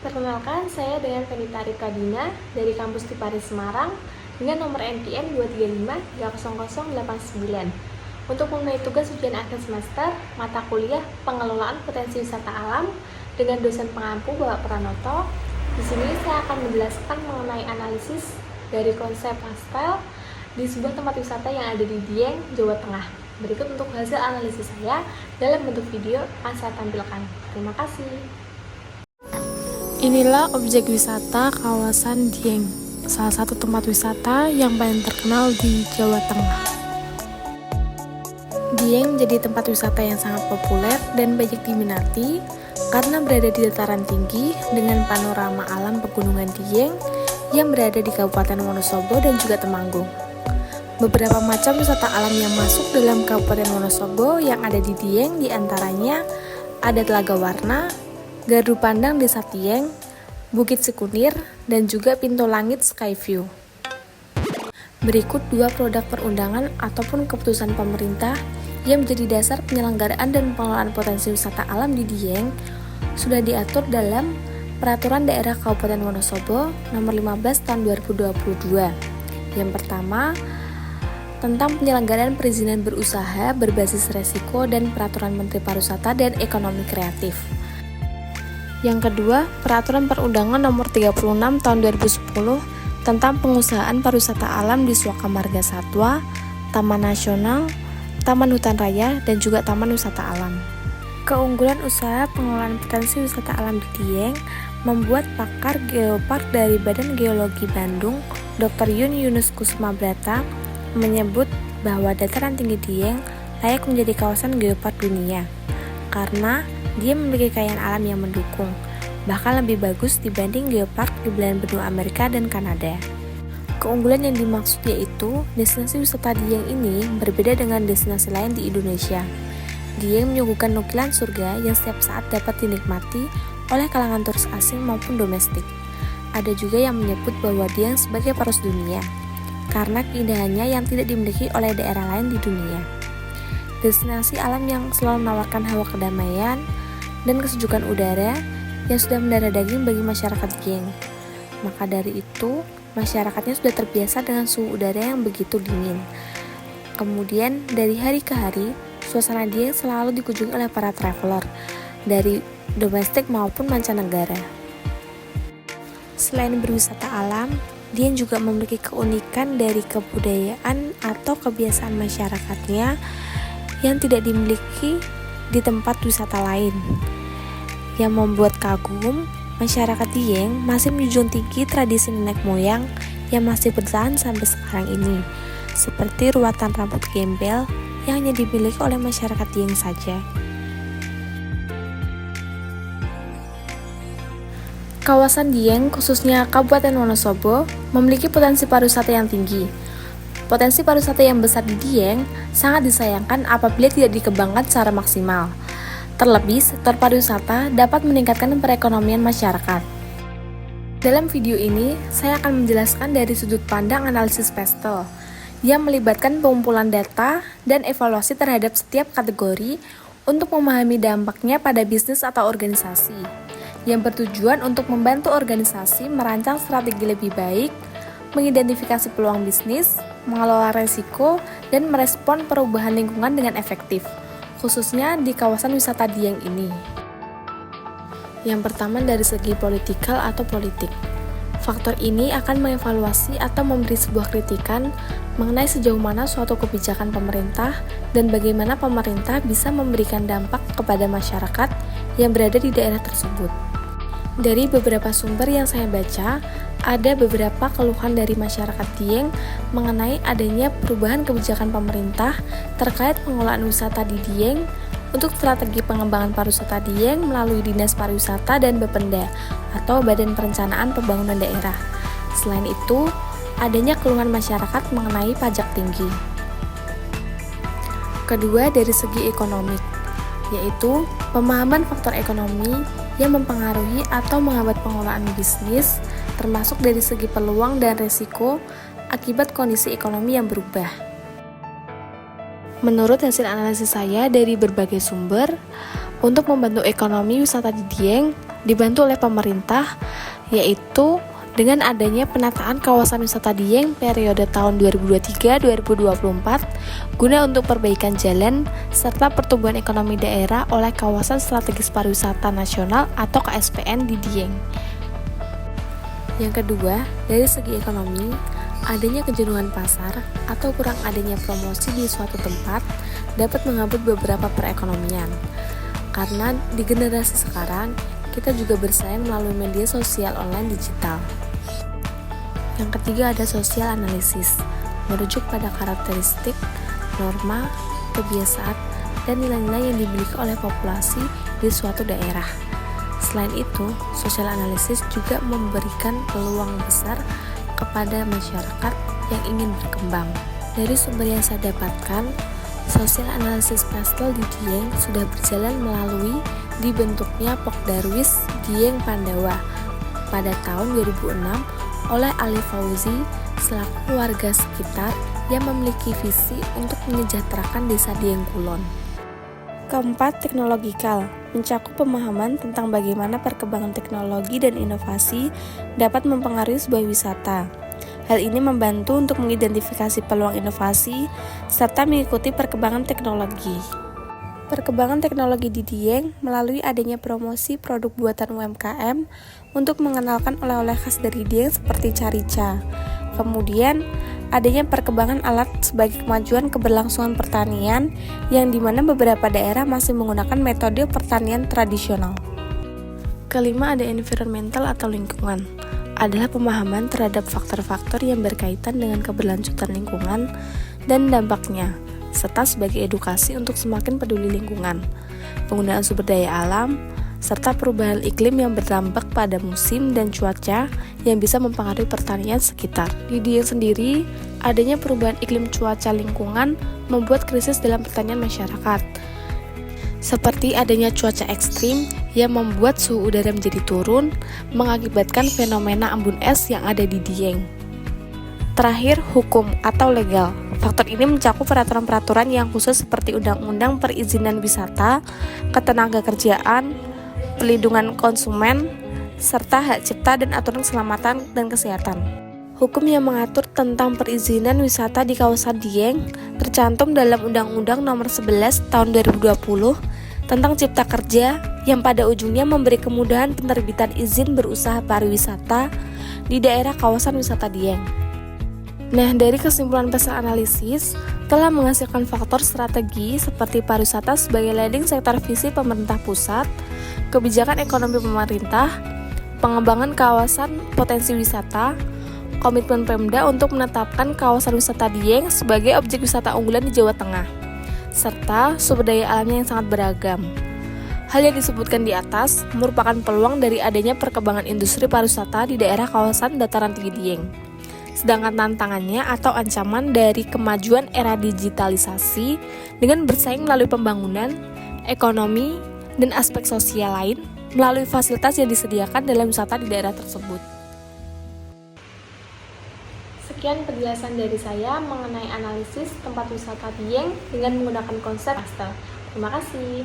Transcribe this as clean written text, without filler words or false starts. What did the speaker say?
Perkenalkan, saya dengan Fenita Rika Dina dari kampus di Paris Semarang dengan nomor NPM 235300089 untuk memenuhi tugas ujian akhir semester mata kuliah Pengelolaan Potensi Wisata Alam dengan dosen pengampu Bapak Pranoto. Di sini saya akan menjelaskan mengenai analisis dari konsep pastel di sebuah tempat wisata yang ada di Dieng, Jawa Tengah. Berikut untuk hasil analisis saya dalam bentuk video akan saya tampilkan. Terima kasih. Inilah objek wisata kawasan Dieng, salah satu tempat wisata yang paling terkenal di Jawa Tengah. Dieng menjadi tempat wisata yang sangat populer dan banyak diminati karena berada di dataran tinggi dengan panorama alam pegunungan Dieng yang berada di Kabupaten Wonosobo dan juga Temanggung. Beberapa macam wisata alam yang masuk dalam Kabupaten Wonosobo yang ada di Dieng diantaranya ada Telaga Warna, Gardu Pandang Desa Dieng, Bukit Sikunir, dan juga Pintu Langit Skyview. Berikut dua produk perundangan ataupun keputusan pemerintah yang menjadi dasar penyelenggaraan dan pengelolaan potensi wisata alam di Dieng sudah diatur dalam Peraturan Daerah Kabupaten Wonosobo Nomor 15 Tahun 2022. Yang pertama, tentang penyelenggaraan perizinan berusaha berbasis resiko dan Peraturan Menteri Pariwisata dan Ekonomi Kreatif. Yang kedua, Peraturan Perundangan Nomor 36 Tahun 2010 tentang pengusahaan pariwisata alam di Suaka Marga Satwa, Taman Nasional, Taman Hutan Raya, dan juga Taman Wisata Alam. Keunggulan usaha pengelolaan potensi wisata alam di Dieng membuat pakar geopark dari Badan Geologi Bandung, Dr. Yun Yunus Kusuma Brata, menyebut bahwa dataran tinggi Dieng layak menjadi kawasan geopark dunia karena dia memiliki kekayaan alam yang mendukung, bahkan lebih bagus dibanding geopark di belahan benua Amerika dan Kanada. Keunggulan yang dimaksud yaitu destinasi wisata Dieng ini berbeda dengan destinasi lain di Indonesia. Dieng menyuguhkan nukilan surga yang setiap saat dapat dinikmati oleh kalangan turis asing maupun domestik. Ada juga yang menyebut bahwa Dieng sebagai poros dunia, karena keindahannya yang tidak dimiliki oleh daerah lain di dunia. Destinasi alam yang selalu menawarkan hawa kedamaian dan kesejukan udara yang sudah mendarah daging bagi masyarakat Dieng. Maka dari itu, masyarakatnya sudah terbiasa dengan suhu udara yang begitu dingin. Kemudian, dari hari ke hari, suasana Dieng selalu dikunjungi oleh para traveler dari domestik maupun mancanegara. Selain berwisata alam, Dieng juga memiliki keunikan dari kebudayaan atau kebiasaan masyarakatnya yang tidak dimiliki di tempat wisata lain. Yang membuat kagum, masyarakat Dieng masih menjunjung tinggi tradisi nenek moyang yang masih bertahan sampai sekarang ini, seperti ruatan rambut gembel yang hanya dimiliki oleh masyarakat Dieng saja. Kawasan Dieng, khususnya Kabupaten Wonosobo, memiliki potensi pariwisata yang tinggi. Potensi pariwisata yang besar di Dieng sangat disayangkan apabila tidak dikembangkan secara maksimal. Terlebih, sektor pariwisata dapat meningkatkan perekonomian masyarakat. Dalam video ini, saya akan menjelaskan dari sudut pandang analisis pastel yang melibatkan pengumpulan data dan evaluasi terhadap setiap kategori untuk memahami dampaknya pada bisnis atau organisasi, yang bertujuan untuk membantu organisasi merancang strategi lebih baik, mengidentifikasi peluang bisnis, mengelola resiko, dan merespon perubahan lingkungan dengan efektif, khususnya di kawasan wisata Dieng ini. Yang pertama dari segi politikal atau politik. Faktor ini akan mengevaluasi atau memberi sebuah kritikan mengenai sejauh mana suatu kebijakan pemerintah dan bagaimana pemerintah bisa memberikan dampak kepada masyarakat yang berada di daerah tersebut. Dari beberapa sumber yang saya baca, ada beberapa keluhan dari masyarakat Dieng mengenai adanya perubahan kebijakan pemerintah terkait pengelolaan wisata di Dieng untuk strategi pengembangan pariwisata Dieng melalui Dinas Pariwisata dan Bapenda atau Badan Perencanaan Pembangunan Daerah. Selain itu, adanya keluhan masyarakat mengenai pajak tinggi. Kedua, dari segi ekonomi, yaitu pemahaman faktor ekonomi yang mempengaruhi atau menghambat pengelolaan bisnis, termasuk dari segi peluang dan risiko akibat kondisi ekonomi yang berubah. Menurut hasil analisis saya dari berbagai sumber, untuk membantu ekonomi wisata di Dieng, dibantu oleh pemerintah, yaitu dengan adanya penataan kawasan wisata Dieng periode tahun 2023-2024 guna untuk perbaikan jalan serta pertumbuhan ekonomi daerah oleh Kawasan Strategis Pariwisata Nasional atau KSPN di Dieng. Yang kedua, dari segi ekonomi, adanya kejenuhan pasar atau kurang adanya promosi di suatu tempat dapat menghambat beberapa perekonomian. Karena di generasi sekarang, kita juga bersaing melalui media sosial online digital. Yang ketiga ada sosial analisis, merujuk pada karakteristik, norma, kebiasaan, dan nilai-nilai yang dimiliki oleh populasi di suatu daerah. Selain itu, sosial analisis juga memberikan peluang besar kepada masyarakat yang ingin berkembang. Dari sumber yang saya dapatkan, sosial analisis pastel di Dieng sudah berjalan melalui dibentuknya Pokdarwis Dieng Pandawa pada tahun 2006 oleh Ali Fauzi selaku warga sekitar yang memiliki visi untuk menyejahterakan desa Dieng Kulon. Keempat, teknologikal, mencakup pemahaman tentang bagaimana perkembangan teknologi dan inovasi dapat mempengaruhi sebuah wisata. Hal ini membantu untuk mengidentifikasi peluang inovasi serta mengikuti perkembangan teknologi. Perkembangan teknologi di Dieng melalui adanya promosi produk buatan UMKM untuk mengenalkan oleh-oleh khas dari Dieng seperti carica. Kemudian, adanya perkembangan alat sebagai kemajuan keberlangsungan pertanian yang dimana beberapa daerah masih menggunakan metode pertanian tradisional. Kelima, ada environmental atau lingkungan. Adalah pemahaman terhadap faktor-faktor yang berkaitan dengan keberlanjutan lingkungan dan dampaknya, serta sebagai edukasi untuk semakin peduli lingkungan, penggunaan sumber daya alam, serta perubahan iklim yang berdampak pada musim dan cuaca yang bisa mempengaruhi pertanian sekitar. Di Dieng sendiri, adanya perubahan iklim cuaca lingkungan membuat krisis dalam pertanian masyarakat, seperti adanya cuaca ekstrim yang membuat suhu udara menjadi turun, mengakibatkan fenomena embun es yang ada di Dieng. Terakhir, hukum atau legal. Faktor ini mencakup peraturan-peraturan yang khusus seperti Undang-Undang Perizinan Wisata, Ketenagakerjaan, Perlindungan Konsumen, serta hak cipta dan aturan keselamatan dan kesehatan. Hukum yang mengatur tentang perizinan wisata di kawasan Dieng tercantum dalam Undang-Undang Nomor 11 Tahun 2020 tentang Cipta Kerja yang pada ujungnya memberi kemudahan penerbitan izin berusaha pariwisata di daerah kawasan wisata Dieng. Nah, dari kesimpulan pasar analisis telah menghasilkan faktor strategi seperti pariwisata sebagai leading sektor visi pemerintah pusat, kebijakan ekonomi pemerintah, pengembangan kawasan potensi wisata, komitmen Pemda untuk menetapkan kawasan wisata Dieng sebagai objek wisata unggulan di Jawa Tengah, serta sumber daya alamnya yang sangat beragam. Hal yang disebutkan di atas merupakan peluang dari adanya perkembangan industri pariwisata di daerah kawasan dataran tinggi Dieng. Sedangkan tantangannya atau ancaman dari kemajuan era digitalisasi dengan bersaing melalui pembangunan, ekonomi, dan aspek sosial lain melalui fasilitas yang disediakan dalam wisata di daerah tersebut. Sekian penjelasan dari saya mengenai analisis tempat wisata Dieng dengan menggunakan konsep pastel. Terima kasih.